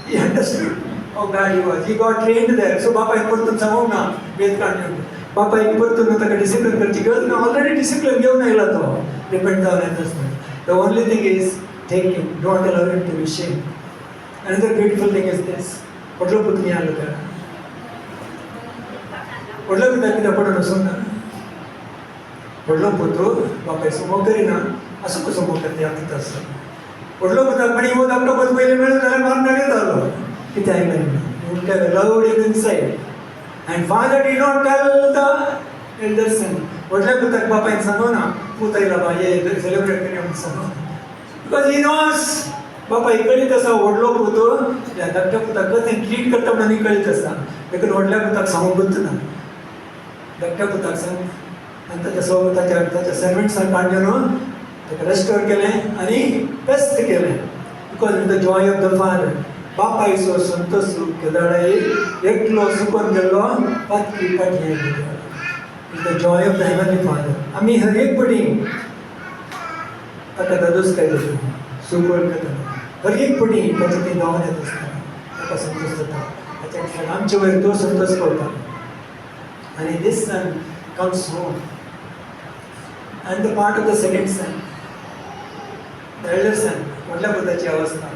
He understood how bad he was. He got trained there. So बापायन परतून सांगूंक ना वेद काढून. बापायन परतून ताका discipline करची गरज ना. Already discipline घेवन आयला तो. Repent जावन येता आसतना. The only thing is, take him. Don't allow him to be shamed. Another beautiful thing is this. Podlo putni alu kara. Podlo putar kita podo nasuna. Podlo putu, bapai sumo karina, asu ko sumo karte apita sa. Podlo putar pani mo dakto pot pele melu dala marna ne dalo. Kita ay melu. You have allowed him inside. And father did not tell the elder son. Podlo putar bapai sanona. पुताई लावा ये celebrate करने में सब because he knows बापा इकडे तसा ओढलो पुतो या धाकट्या पुताक ते ट्रीट करता म्हणून इकडे तसा लेकिन ओढल्या पुताक सांगूंक गुंतना धाकट्या पुताक सांग आणि त्याच्या सोबताच्या सर्वंट्सांक काडून ताका रेस्टोर केलें आनी बेस्ट केलें because with the Joy of the father बापा इसो संतोष केदाडा एकलो सुकोन गेल्लो पातकी पाटये with the joy of the heavenly Father. आम्ही हर एक पटी आता दादूस काय देतो सुगोल करता हर एक पटी त्याच्या ते गावात येत असतात ताका संतोष जाता त्याच्या क्षण आमच्या वयर तो संतोष पडता आणि this son comes home and the part of the second son the elder son व्हडल्या पुताची अवस्था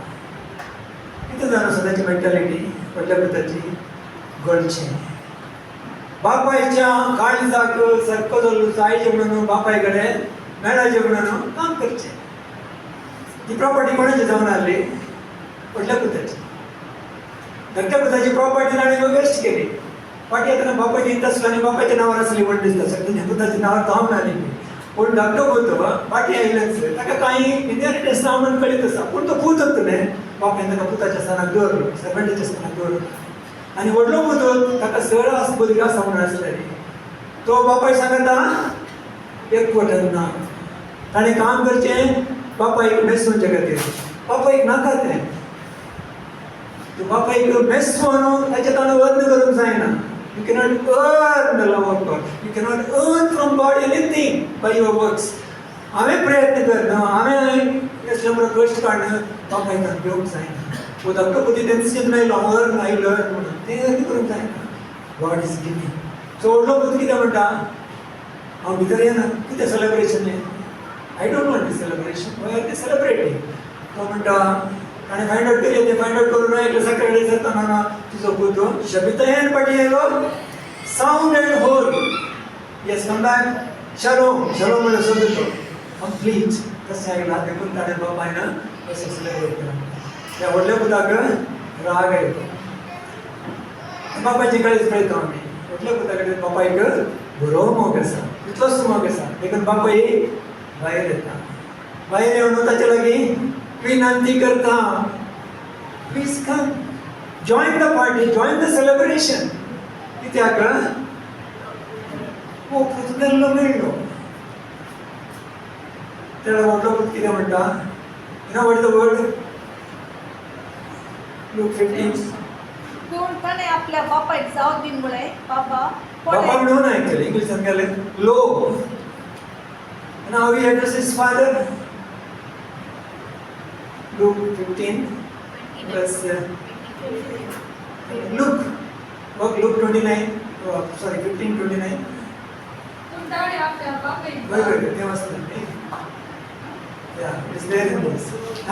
कितें जाणा सदांची मेंटॅलिटी व्हडल्या पुताची गळचें बापायच्या काळजाक सारको जाल्लो जायचे म्हणून बापाय कडेन मेळाचे म्हणून काम करचें ती प्रॉपर्टी कोणाची जावन आसली व्हडल्या पुताची धाकट्या पुताची प्रॉपर्टी ताणें वेस्ट केली फाटी येतना बापायची इंत आसलो आनी बापायच्या नांवार आसली म्हण दिसता सगळ्या पुताच्या नांवार थांब ना न्ही पूण धाकटो पुतो फाटी आयल्याच ताका कांय इनहेरिटन्स ना म्हणून कळीत आसा पूण तो पूतच न्ही बापायन ताका पुताच्या स्थानाक दवरलो सर्वंटाच्या स्थानाक दवरलो आणि व्हडलो पुतो ताका सरळ आस बदगा सांगून आसलेली तो बापाय सांगता एकवटन ना ताणें काम करचें बापायक मेसोवचे खातीर बापायक नाका तें तो बापायक मेसो न्हू ताचें ताणें अर्न करूंक जायना you cannot earn the love of God you cannot earn from God anything by your works हांवें प्रयत्न करना हांवें असल्या कश्ट काडना बापायक घेवंक जायना वो धाकटो पुती तेंच चिंतून आयलो हांव अर्न आय लर्न म्हणून तें अर्न करूंक जायना गॉड इज गिवींग सो व्हडलो पुत कितें म्हणटा हांव भितर येना कितें सेलिब्रेशन हें I don't want the celebration why are they celebrating तो म्हणटा ताणें फायंड आउट केलें तें फायंड आउट करून आयलो सॅटर्डे जाता ना तुजो पुतो शबितायेन पाटी आयलो sound and whole yes come back शालोम शालोम म्हणून सोदतो कंप्लीट तशें आयला देखून ताणें बापायन अशें सेलिब्रेट केलें त्या व्हडल्या पुताक राग येतो बापायची काळीज पळयता आमी व्हडल्या पुता कडेन बापायक बरो मोग आसा तितलोच मोग आसा देखून बापाय भायर येता भायर येवन ताचे लागीं विनंती करता please come join the party join the celebration कित्याक हो पुत गेल्लो मेळ्ळो तेन्ना व्हडलो पूत कितें म्हणटा you know what is the word Luke 15. पूण ताणें आपल्या बापायक जाव दिवन म्हळें बाबा बापाक न्हू एक्चुअली इंग्लिशान गेले लो. And how he addresses his father? Luke 15 verse Luke 29 sorry 15:29. तुमच्याकडे आपल्या बापायक Wait, they must be. Yeah, it's there in this.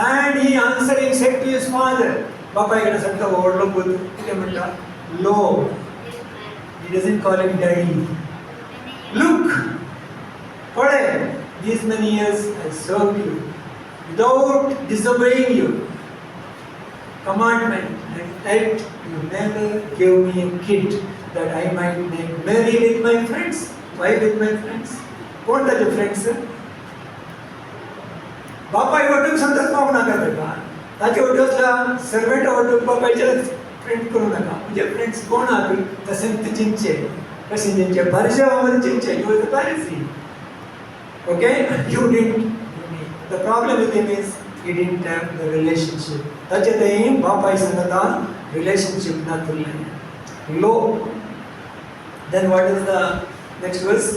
And he answering said to his father, Bapa ikkada sakta ओढलो बोल किती म्हणला लो. He doesn't call him daddy. Look, पळे, these many years I served you without disobeying you commandment, and yet you never gave me a kid that I might make merry with my friends. Why with my friends? कोण त्याचे friends? बापा वटूक समजत पाहू नका बेटा. ताचे वटूसला servant वटूक बापायचे friend करू नका. म्हणजे फ्रेंड्स कोण आहात तसे ते चिंचे कसे चिंचे परिचयामध्ये चिंचे you the Pharisee. Okay you didn't the problem with him is he didn't have the relationship. ताचे ते बापाय सांगता relationship ना तुले लो. Then what is the next verse?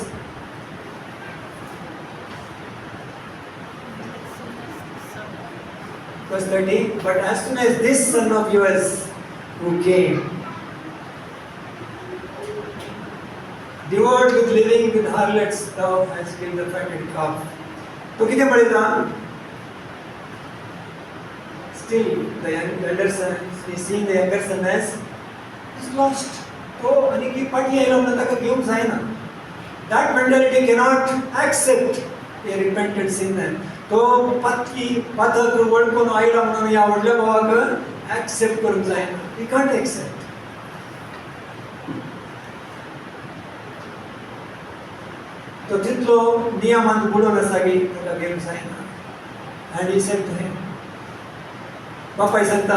Verse 30. But as soon as this son of yours who came, devoured with living with harlots, thou hast killed the fatted calf. तो किती पळयता? Still the elder son is seeing the younger son as is lost. तो आणि की पाठी आयला म्हणून ताका घेऊन जायना. That mentality cannot accept a repentant sinner. तो पत्की पाथक वळखून आयला म्हणून या व्हडल्या भावाक ऍक्सेप्ट करूंक जायना. He can't accept. तो तितलो नियमान बुडून आसा की ताका घेऊन जायना. And he said to him, बापाय सांगता,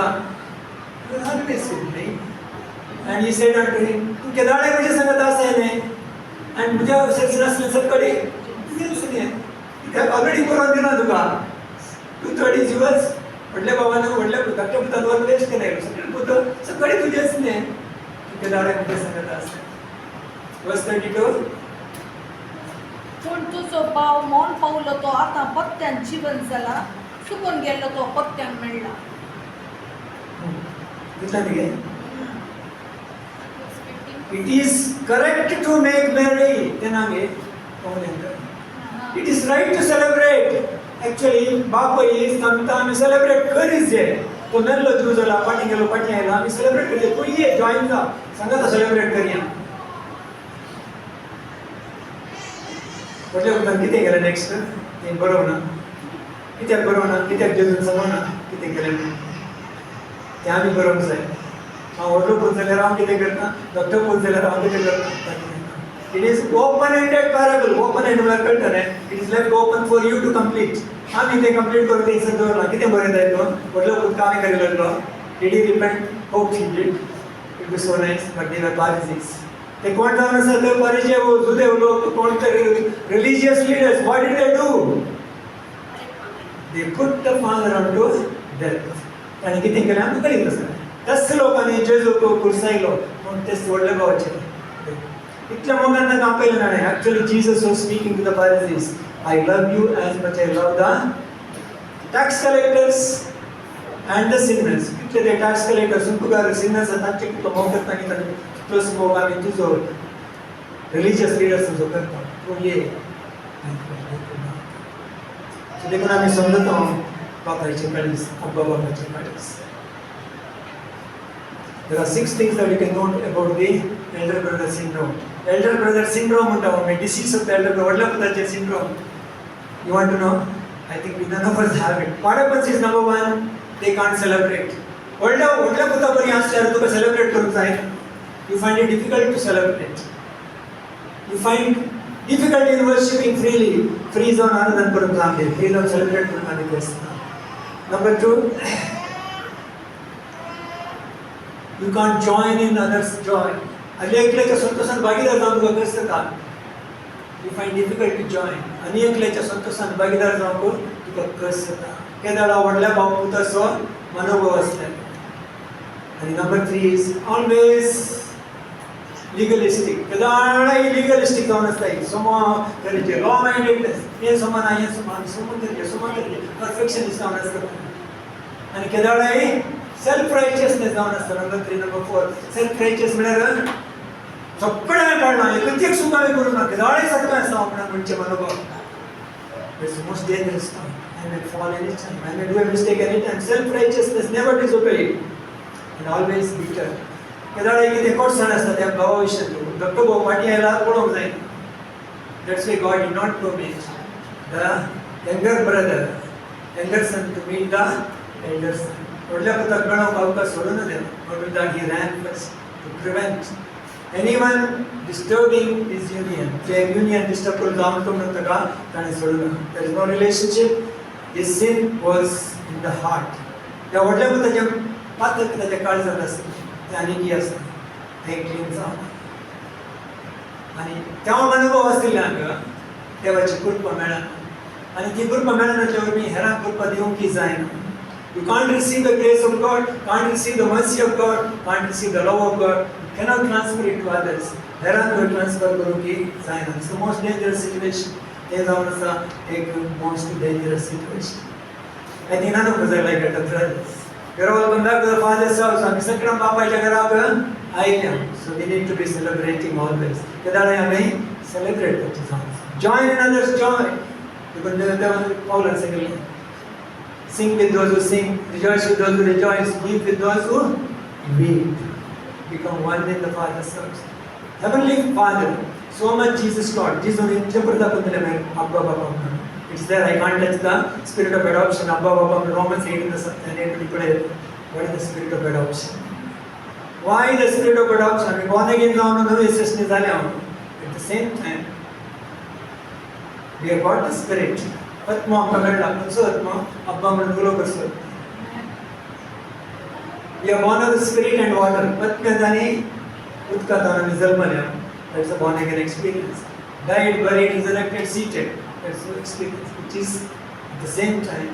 you are always with me. And he said unto him, तू केदाळे म्हणजे सांगत आसाय न्ही आणि म्हज्या सेल्सनासले सकडी येस न्ही कित्याक ऑलरेडी करून दिना तुका. तू थोडी दिवस व्हडल्या भावान व्हडल्या धाकट्या पुतान वर वेस्ट केले सगळे पुत सकडी तुजेच न्ही तू केदाळे म्हणजे सांगत आसाय. वर्स 32. पूण तुजो भाव मौन पावलो तो आतां पत्त्यान जिवन जाला. चुकून गेल्लो तो पत्त्यान मेळ्ळा. कितला न्ही गे? It is correct to make merry. Then it is right to celebrate. Actually, Bapa is sometimes celebrate करीच जे. तो मेल्लो जीव जाला पाठी गेलो पाठी आयला आम्ही सेलिब्रेट करूया. तू ये जॉइन जा सांगाता सेलिब्रेट करूया. म्हटलं उतर किती गेलं नेक्स्ट ते बरोबर ना कित्याक बरोबर ना कित्याक जेजून समजना किती केलें ते आमी बरोवंक जाय. हांव व्हडलो पूत जाल्यार हांव कितें करता डॉक्टर पूत जाल्यार हांव कितें करता. It is open ended parable. Open end म्हळ्यार कळटा न्ही. It is left open for you to complete. आमी तें कंप्लीट करून थंयसर दवरला. कितें बरयता तो व्हडलो पूत कामी करिल्लो did he repent hope he did. It was so nice but they were Pharisees. ते कोण जावन आसा ते परिचय जुदे लोक कोण तरी religious leaders what did they do? They put the father on to death. ताणें कितें केलें आमकां कळीत आसा. तस लोकांनी जेजूक कुरसायलो म्हूण ते व्हडले भावाचे इतल्या मोगान ताका आपयलें ताणें. Actually Jesus was speaking to the Pharisees. I love you as much I love the tax collectors and the sinners. कितले ते टॅक्स कलेक्टर्स तुका सिनर्स तांचे कितलो मोग करता आनी तांचे कितलोच मोग आमी तुजो रिलिजियस लिडर्स जो करता तूं ये. सो देखून आमी समजता बापायचे काळीज अब्बा बापायचे काळीज. There are 6 things that you can note about the elder brother syndrome. Elder brother syndrome म्हणटा आमी disease of the elder brother व्हडल्या पुताचे syndrome. You want to know? I think we none of us have it. What happens is number 1, they can't celebrate. व्हडल्या पुता बरी आसल्यार तुका celebrate करूंक जाय. You find it difficult to celebrate. You find difficult in worshiping freely. Free जावन आनंद करूंक जाय. Free जावन celebrate करूंक आनी base. Number 2, you can't join in others' joy. आनी एकल्याच्या संतोषान भागीदार जावंक तुका कशें जाता? You find difficult to join. आनी एकल्याच्या संतोषान भागीदार जावंक तुका कशें जाता? केदाळा व्हडल्या भाव पुताचो मनोभाव आसलेलो. आनी नंबर 3 is always लिगलिस्टीक केदाळाय लिगलिस्टीक जावन आसताय सोमो तरेचे लॉ मायंडेडनेस हे समान हे समान समान परफेक्शनिस्ट जावन आसता आनी केदाळाय सेल्फ रायचियसनेस जावन आसता. नंबर 4 सेल्फ रायचियस म्हळ्यार सगळें हांवें काडलां एकच सुद्दां हांवें करूं ना केदाळाय सगळें आसा आपणाक म्हणचे मनोभाव. It's most dangerous time. I may fall any time. I may do a mistake any time. Self-righteousness, never disobey it. And always bitter. केदाळे कितें कोर्सान आसता त्या भावा विशयी धाकटो भाव फाटीं आयला पळोवंक जाय. That's why God did not permit the younger brother, younger son to meet the elder son. व्हडल्या पुताक मेळोवंक अवकाश सोडूं ना देव. But with that he ran first to prevent anyone disturbing his union. The union disturb करून जावन तो म्हणून ताका ताणें सोडूं ना. There is no relationship. His sin was in the heart. त्या व्हडल्या पुताच्या पातक ताच्या काळजांत आसा. ते आनी कितें आसा तें क्लीन जावना. आनी त्या अनुभव आशिल्ल्यान देवाची कृपा मेळना. आनी ती कृपा मेळनाच्या वरवीं हेरांक कृपा दिवंकूय जायना. You can't receive the grace of God, can't receive the mercy of God, can't receive the love of God. You cannot transfer it to others. हेरांक ट्रान्सफर करूंकूय जायना. It's the most dangerous situation. हे जावन आसा एक most dangerous situation. I think none of us are like that, brothers. We're all come back to the Father's house. आम्ही सगळ्यां बापाच्या घराक आयल्या. So we need to be celebrating always. केदाळे आम्ही celebrate करचे जावन. Join in others' joy. देखून पावलान सांगिल्लें. Sing with those who sing, rejoice with those who rejoice, weep with those who weep. Become one in the Father's house. Heavenly Father, so much Jesus taught. Jesus interpreted the Abba Baba. It's there. I can't touch the spirit of adoption. Abba Baba. Romans 8 in the 8. What is the spirit of adoption? Why the spirit of adoption? We born again now. No, it's just at the same time, we have got the spirit. Atma comment आपण सो आत्मा अब्बा म्हणून बोलो करसो. We are born of the spirit and water. आत्म्यानी उदकांतल्यान आमी जल्मल्या. That's a born again experience. Died, buried, resurrected, seated. That's the experience. It is at the same time.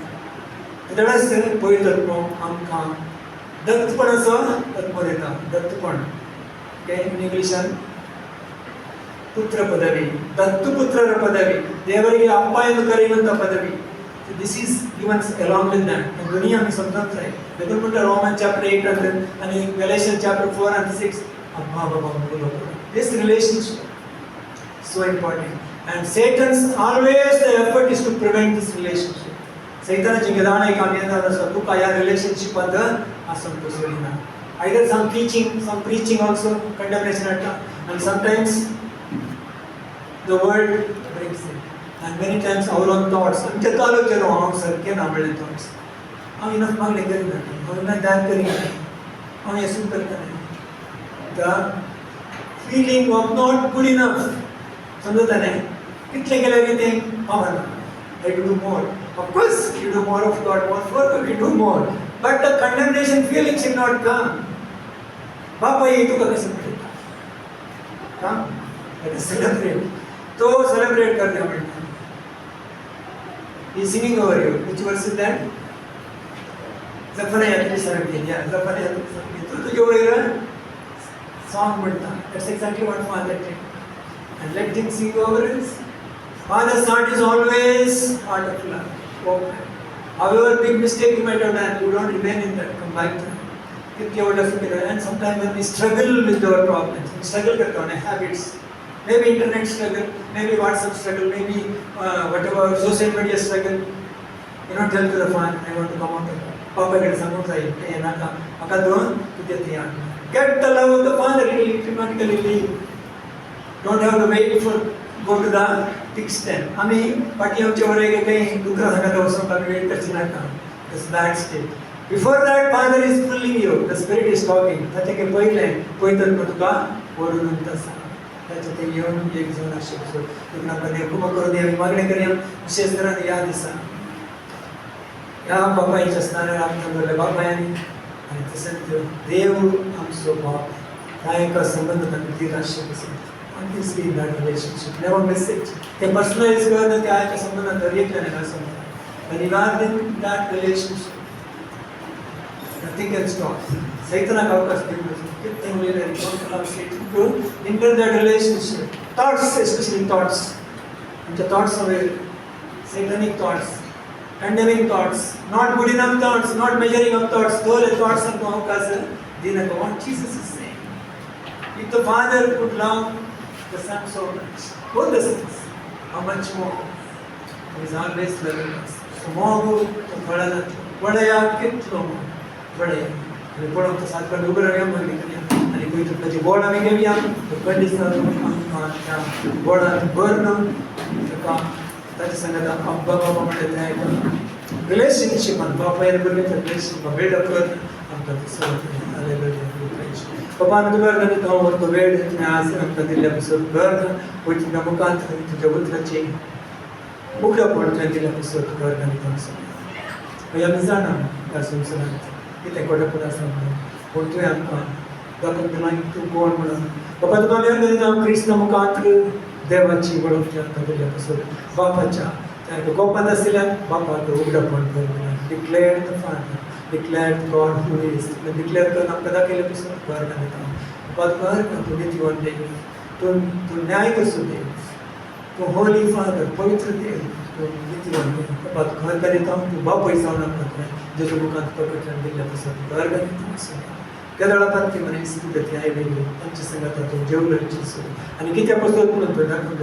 तेवढाच पवित्र आत्मा आमकां दत्तपणाचो आत्मा दिता. दत्तपण. Okay, in English पुत्र पदवी दत्तपुत्र पदवी देवರಿಗೆ ಅಪ್ಪ ಎಂದು ಕರೆಯುವಂತ ಪದವಿ. This is given along with that. And दुनिया में समझना चाहिए. देखो मुझे Romans chapter 8 and Galatians chapter 4 and 6 अब्बा बाबा बोलो. This relationship so important. And Satan's always the effort is to prevent this relationship. सैतानाची केदाळे कामयाब आसा तुका या relationship अद असंतोष सोडिना. Either some preaching also condemnation at and sometimes the word breaks it. And many times our own thoughts. आमच्या तालुक्यानो हांव सारके नामळे thoughts. हांव इनफ मागले करिना. हांव इनफ दान करिना. हांव येसून करता. The feeling of not good enough. समजता न्ही? कितले केले कितें पावना. I have to do more. Of course, you do more of God, more for God, you do more. But the condemnation feeling should not come. बापा ये तुका कसं पडटा? Come, let us celebrate. तो सेलिब्रेट करते हैं म्हणटा. He singing over you. Which verse is that? Zephaniah 3:17. Yeah, Zephaniah 3:17. तो तुझे वयर song म्हणटा. That's exactly what Father did. And let him sing over us. Father's heart is always heart of love. Open. However big mistake you might have done, you don't remain in that. Come back to it. Keep your word. And sometimes when we struggle with our problems, we struggle with our habits. Maybe internet struggle, maybe WhatsApp struggle, maybe whatever social media struggle. You know, tell to the fan, I want to come out of it. Papa get some more side. Hey, naka, maka doon, tu get the answer. Get the love of the Father. It will automatically leave. Don't have to wait for go to the thick stand. आम्ही पाठी आमच्या वर एक काही दुसरा सांगत असतो का wait करची नका. It's that state. Before that, Father is pulling you. The Spirit is talking. त्याचे के पहिले पवित्र तुका वरून तसा. त्याचे ते येऊन एक जण असे तुला कधी खूप करू दे मागणे करी विशेष करून या दिसा या बाबाईच्या स्थानावर आपण बाबायांनी आणि तसंच देव आमचो बाप काय का संबंध त्यांनी राष्ट्र and this be that relationship. Never miss it. The personalize करणं त्याच्या संबंधात येत नाही असं. When you are in that relationship, nothing can stop. सैतानाला अवकाश देऊ नये. good thing we learn, don't allow Satan to hinder that relationship. Thoughts, especially thoughts. आमच्या thoughts वगैरे satanic thoughts, condemning thoughts, not good enough thoughts, not measuring up thoughts. Those thoughts are going to cause what Jesus is saying. If the Father could love the Son so much, both the sons, how much more? He is always loving us. So more to बड़ा कितलो बड़े आणि पडों तो साथ पर उभं राहून म्हणले आणि कोई तो कधी बोर्ड आम्ही घेऊया तो कंडिशनर बोर्ड बर्न का त्याच्या संगत अब्बा बाबा म्हणले त्या रिलेशनशिप आणि बाबा या बरोबर रिलेशनशिप बिल्ड कर आमका ते सगळं आलेलं पप्पा ने तुला करते तो और तो वेळ तुम्ही आज आमका दिल्यापासून घर होती ना मुकांत तुझ्या उतराची उघडा पडतो दिल्यापासून घर आणि तो या मिजाना पासून सगळं किती कोडपणा सांगतो कोणतोय आमका दाखवून दिला तू कोण म्हणून बाबा तुला वेळ कधी जाऊन ख्रिस्त मुखात देवाची वळून दिल्यापासून बापाच्या त्या गोपात असलेल्या बापाक उघडपण करून declare the father declare God who is declare करून आमकां दाखयल्यापासून घर घालता बाबा घर का तू नीतिवान देव तू न्याय करसो देव तू होली फादर पवित्र देव तू नीतिवान देव बाबा घर करीता तू बापाय जावन आमकां जेजू मुखात प्रकटन दिल्यापासून घर घालता त्या दळापात ती म्हणे स्थिती आहे वेगळी आमच्या संघात जेवलं आणि किती पासून म्हणून तो दाखवून